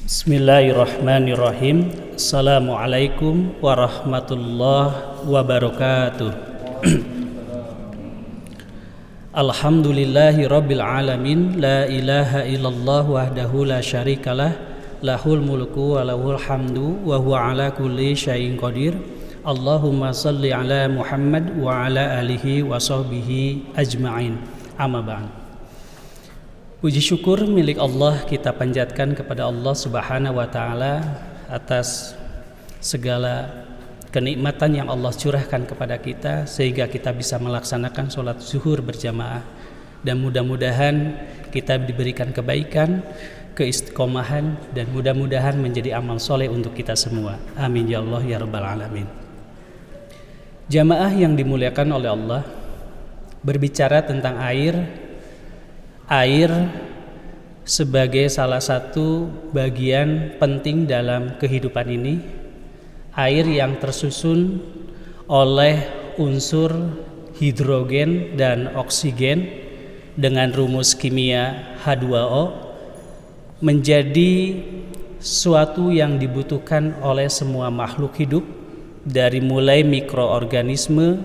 Bismillahirrahmanirrahim. Assalamualaikum warahmatullahi wabarakatuh. Alhamdulillahi rabbil alamin. La ilaha illallah wahdahu la syarikalah. Lahul mulku wa lahul hamdu wa huwa ala kulli syai'in qadir. Allahumma salli ala Muhammad wa ala alihi wa sahbihi ajma'in. Amma ba'd. Puji syukur milik Allah kita panjatkan kepada Allah Subhanahu wa Ta'ala atas segala kenikmatan yang Allah curahkan kepada kita sehingga kita bisa melaksanakan sholat zuhur berjamaah, dan mudah-mudahan kita diberikan kebaikan, keistiqomahan, dan mudah-mudahan menjadi amal soleh untuk kita semua. Amin ya Allah ya Rabbal Alamin. Jamaah yang dimuliakan oleh Allah, berbicara tentang air sebagai salah satu bagian penting dalam kehidupan ini. Air yang tersusun oleh unsur hidrogen dan oksigen dengan rumus kimia H2O menjadi suatu yang dibutuhkan oleh semua makhluk hidup, dari mulai mikroorganisme,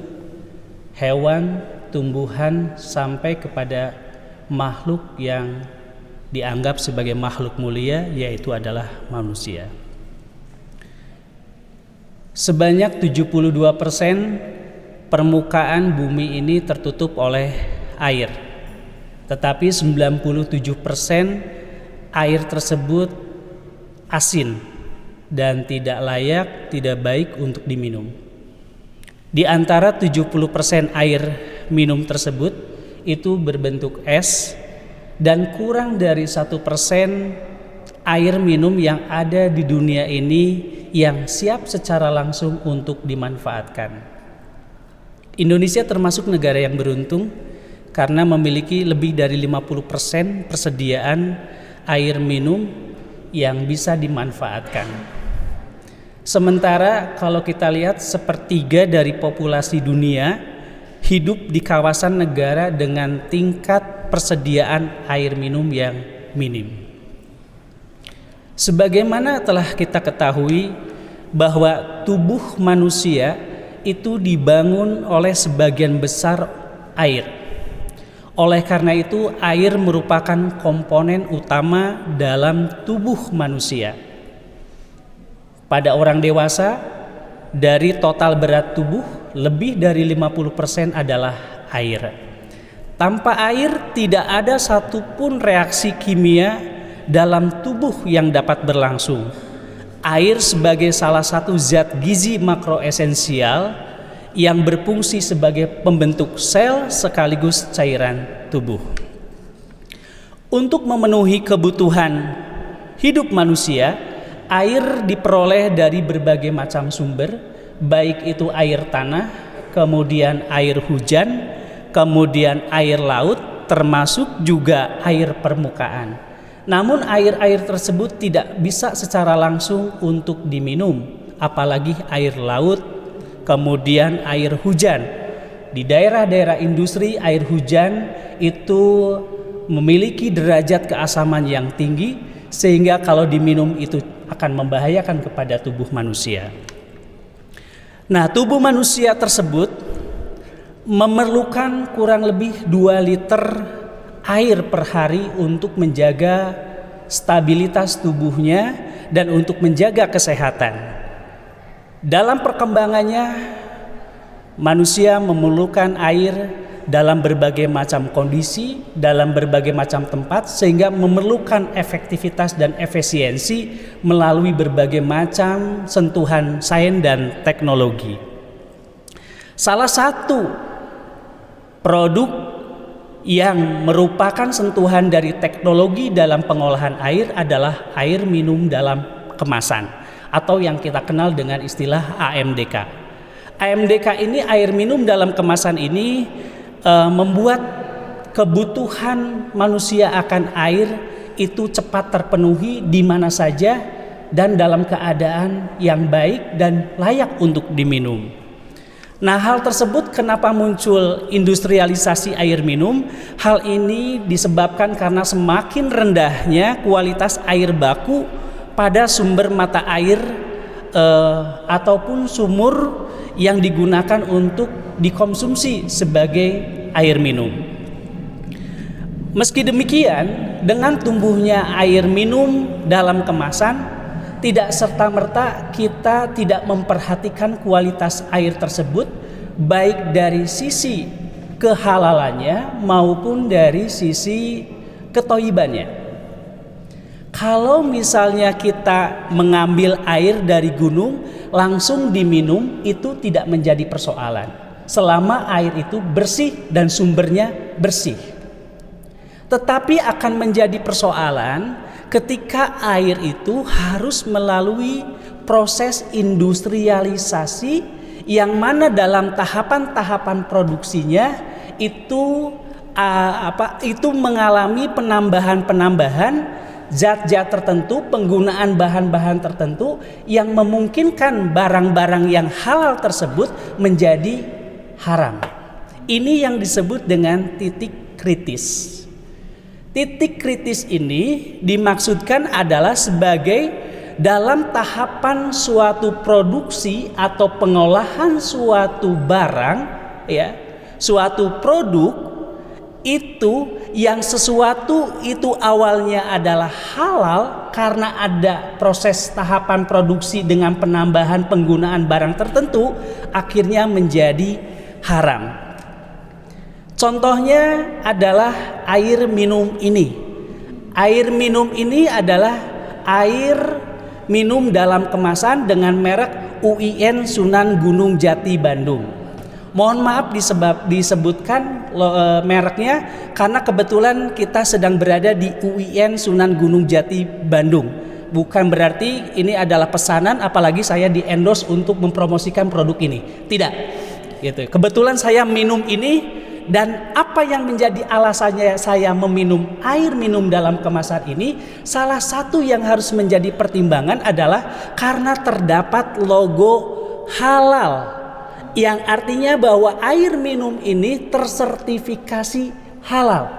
hewan, tumbuhan, sampai kepada makhluk yang dianggap sebagai makhluk mulia, yaitu adalah manusia. Sebanyak 72% permukaan bumi ini tertutup oleh air, tetapi 97% air tersebut asin dan tidak layak, tidak baik untuk diminum. Di antara 70% air minum tersebut itu berbentuk es, dan kurang dari 1% air minum yang ada di dunia ini yang siap secara langsung untuk dimanfaatkan. Indonesia termasuk negara yang beruntung karena memiliki lebih dari 50% persediaan air minum yang bisa dimanfaatkan. Sementara kalau kita lihat, sepertiga dari populasi dunia hidup di kawasan negara dengan tingkat persediaan air minum yang minim. Sebagaimana telah kita ketahui bahwa tubuh manusia itu dibangun oleh sebagian besar air. Oleh karena itu, air merupakan komponen utama dalam tubuh manusia. Pada orang dewasa, dari total berat tubuh, lebih dari 50% adalah air. Tanpa air tidak ada satupun reaksi kimia dalam tubuh yang dapat berlangsung. Air sebagai salah satu zat gizi makroesensial yang berfungsi sebagai pembentuk sel sekaligus cairan tubuh. Untuk memenuhi kebutuhan hidup manusia, air diperoleh dari berbagai macam sumber, baik itu air tanah, kemudian air hujan, kemudian air laut, termasuk juga air permukaan. Namun air-air tersebut tidak bisa secara langsung untuk diminum, apalagi air laut, kemudian air hujan. Di daerah-daerah industri, air hujan itu memiliki derajat keasaman yang tinggi, sehingga kalau diminum itu akan membahayakan kepada tubuh manusia. Nah, tubuh manusia tersebut memerlukan kurang lebih 2 liter air per hari untuk menjaga stabilitas tubuhnya dan untuk menjaga kesehatan. Dalam perkembangannya, manusia memerlukan air dalam berbagai macam kondisi, dalam berbagai macam tempat, sehingga memerlukan efektivitas dan efisiensi melalui berbagai macam sentuhan sains dan teknologi. Salah satu produk yang merupakan sentuhan dari teknologi dalam pengolahan air adalah air minum dalam kemasan, atau yang kita kenal dengan istilah AMDK. AMDK ini, air minum dalam kemasan ini, membuat kebutuhan manusia akan air itu cepat terpenuhi di mana saja dan dalam keadaan yang baik dan layak untuk diminum. Nah, hal tersebut kenapa muncul industrialisasi air minum? Hal ini disebabkan karena semakin rendahnya kualitas air baku pada sumber mata air ataupun sumur yang digunakan untuk dikonsumsi sebagai air minum. Meski demikian, dengan tumbuhnya air minum dalam kemasan, tidak serta-merta kita tidak memperhatikan kualitas air tersebut, baik dari sisi kehalalannya maupun dari sisi ketoyibannya. Kalau misalnya kita mengambil air dari gunung langsung diminum, itu tidak menjadi persoalan selama air itu bersih dan sumbernya bersih. Tetapi akan menjadi persoalan ketika air itu harus melalui proses industrialisasi, yang mana dalam tahapan-tahapan produksinya itu mengalami penambahan zat-zat tertentu, penggunaan bahan-bahan tertentu yang memungkinkan barang-barang yang halal tersebut menjadi haram. Ini yang disebut dengan titik kritis. Titik kritis ini dimaksudkan adalah sebagai dalam tahapan suatu produksi atau pengolahan suatu barang, ya, suatu produk itu, yang sesuatu itu awalnya adalah halal karena ada proses tahapan produksi dengan penambahan penggunaan barang tertentu, akhirnya menjadi haram. Contohnya adalah air minum ini. Air minum ini adalah air minum dalam kemasan dengan merek UIN Sunan Gunung Jati Bandung. Mohon maaf disebutkan mereknya karena kebetulan kita sedang berada di UIN Sunan Gunung Jati Bandung. Bukan berarti ini adalah pesanan, apalagi saya di endorse untuk mempromosikan produk ini. Tidak. Gitu. Kebetulan saya minum ini. Dan apa yang menjadi alasannya saya meminum air minum dalam kemasan ini, salah satu yang harus menjadi pertimbangan adalah karena terdapat logo halal, yang artinya bahwa air minum ini tersertifikasi halal.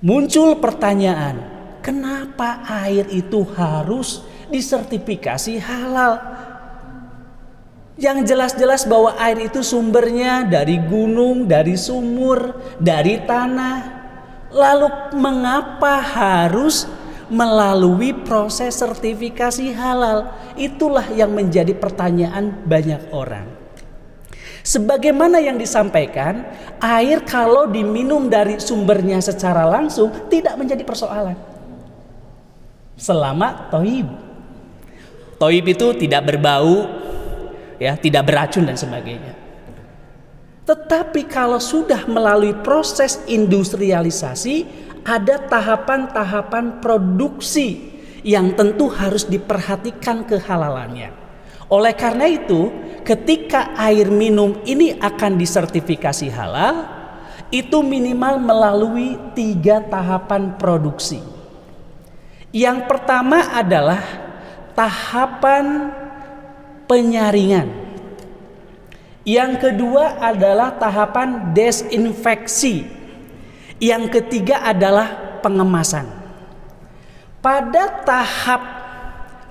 Muncul pertanyaan, kenapa air itu harus disertifikasi halal? Yang jelas-jelas bahwa air itu sumbernya dari gunung, dari sumur, dari tanah. Lalu mengapa harus melalui proses sertifikasi halal? Itulah yang menjadi pertanyaan banyak orang. Sebagaimana yang disampaikan, air kalau diminum dari sumbernya secara langsung tidak menjadi persoalan. Selama toib. Toib itu tidak berbau, ya, tidak beracun dan sebagainya. Tetapi kalau sudah melalui proses industrialisasi, ada tahapan-tahapan produksi yang tentu harus diperhatikan kehalalannya. Oleh karena itu, ketika air minum ini akan disertifikasi halal, itu minimal melalui 3 tahapan produksi. Yang pertama adalah tahapan penyaringan. Yang kedua adalah tahapan desinfeksi. Yang ketiga adalah pengemasan. Pada tahap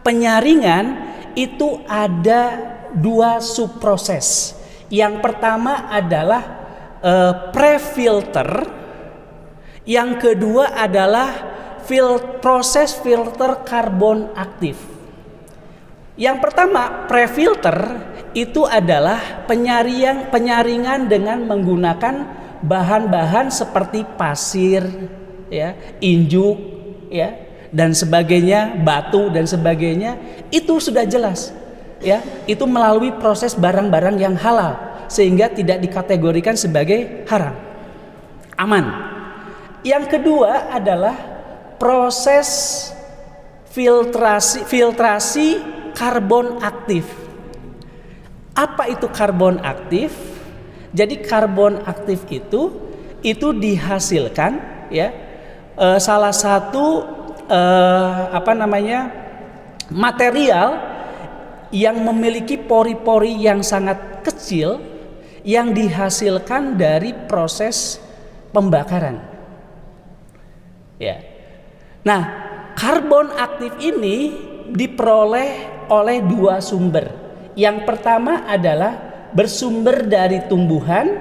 penyaringan itu ada 2 subproses. Yang pertama adalah pre-filter. Yang kedua adalah proses filter karbon aktif. Yang pertama, pre-filter itu adalah penyaringan dengan menggunakan bahan-bahan seperti pasir, ya, injuk, ya, dan sebagainya, batu dan sebagainya. Itu sudah jelas, ya, itu melalui proses barang-barang yang halal sehingga tidak dikategorikan sebagai haram, aman. Yang kedua adalah proses filtrasi karbon aktif. Apa itu karbon aktif? Jadi karbon aktif itu dihasilkan, ya, salah satu material yang memiliki pori-pori yang sangat kecil yang dihasilkan dari proses pembakaran. Ya. Nah, karbon aktif ini diperoleh oleh dua sumber. Yang pertama adalah bersumber dari tumbuhan,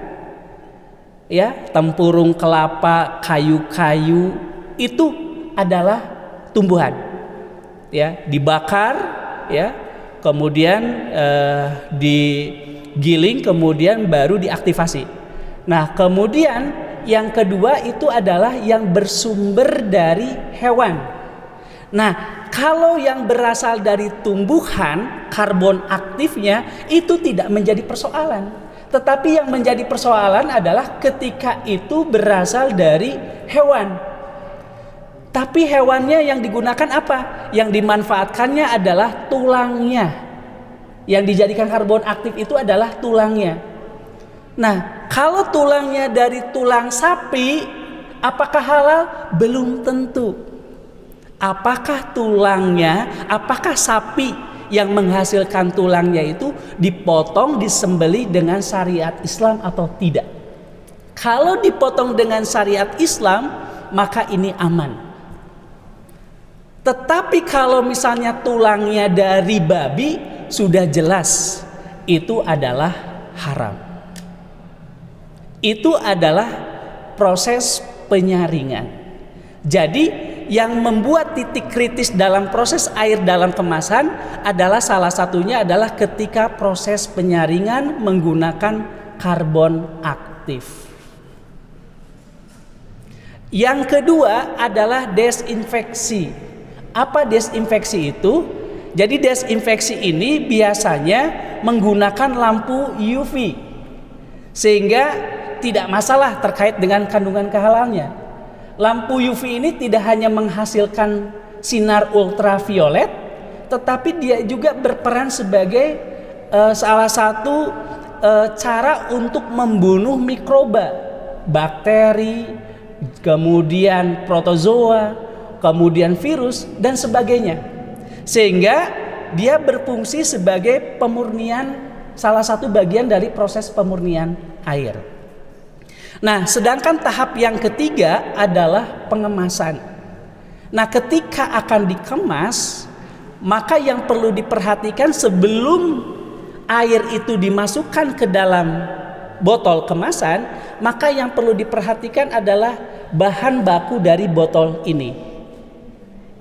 ya, tempurung kelapa, kayu-kayu itu adalah tumbuhan, ya, dibakar, ya, kemudian digiling, kemudian baru diaktifasi. Nah, kemudian yang kedua itu adalah yang bersumber dari hewan. Nah, kalau yang berasal dari tumbuhan, karbon aktifnya itu tidak menjadi persoalan. Tetapi yang menjadi persoalan adalah ketika itu berasal dari hewan. Tapi hewannya yang digunakan apa? Yang dimanfaatkannya adalah tulangnya. Yang dijadikan karbon aktif itu adalah tulangnya. Nah, kalau tulangnya dari tulang sapi, apakah halal? Belum tentu. Apakah tulangnya, apakah sapi yang menghasilkan tulangnya itu dipotong, disembelih dengan syariat Islam atau tidak? Kalau dipotong dengan syariat Islam, maka ini aman. Tetapi kalau misalnya tulangnya dari babi, sudah jelas itu adalah haram. Itu adalah proses penyaringan. Jadi yang membuat titik kritis dalam proses air dalam kemasan adalah salah satunya adalah ketika proses penyaringan menggunakan karbon aktif. Yang kedua adalah desinfeksi. Apa desinfeksi itu? Jadi desinfeksi ini biasanya menggunakan lampu UV, sehingga tidak masalah terkait dengan kandungan kehalalnya. Lampu UV ini tidak hanya menghasilkan sinar ultraviolet, tetapi dia juga berperan sebagai salah satu cara untuk membunuh mikroba, bakteri, kemudian protozoa, kemudian virus dan sebagainya. Sehingga dia berfungsi sebagai pemurnian, salah satu bagian dari proses pemurnian air. Nah, sedangkan tahap yang ketiga adalah pengemasan. Nah, ketika akan dikemas, maka yang perlu diperhatikan sebelum air itu dimasukkan ke dalam botol kemasan, maka yang perlu diperhatikan adalah bahan baku dari botol ini.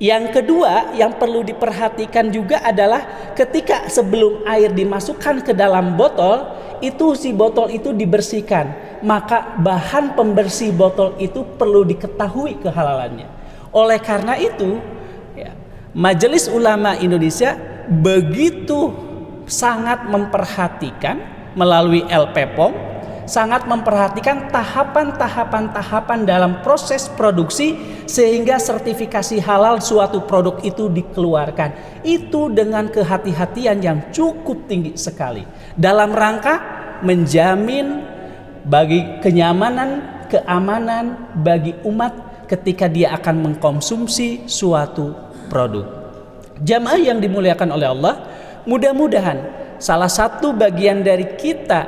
Yang kedua yang perlu diperhatikan juga adalah ketika sebelum air dimasukkan ke dalam botol, itu si botol itu dibersihkan. Maka bahan pembersih botol itu perlu diketahui kehalalannya. Oleh karena itu, ya, Majelis Ulama Indonesia begitu sangat memperhatikan melalui LPPOM, sangat memperhatikan tahapan dalam proses produksi sehingga sertifikasi halal suatu produk itu dikeluarkan. Itu dengan kehati-hatian yang cukup tinggi sekali dalam rangka menjamin bagi kenyamanan, keamanan bagi umat ketika dia akan mengkonsumsi suatu produk. Jamaah yang dimuliakan oleh Allah, mudah-mudahan salah satu bagian dari kita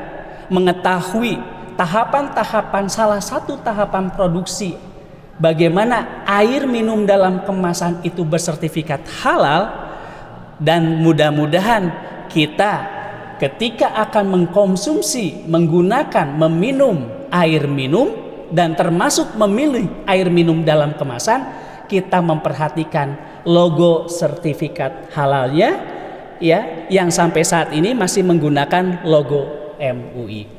mengetahui tahapan-tahapan, salah satu tahapan produksi bagaimana air minum dalam kemasan itu bersertifikat halal, dan mudah-mudahan kita ketika akan mengkonsumsi, meminum air minum dan termasuk memilih air minum dalam kemasan, kita memperhatikan logo sertifikat halalnya, ya, yang sampai saat ini masih menggunakan logo MUI.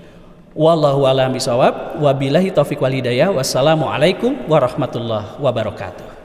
Wallahu a'lam bishawab. Wabillahi taufiq wal hidayah. Wassalamualaikum warahmatullahi wabarakatuh.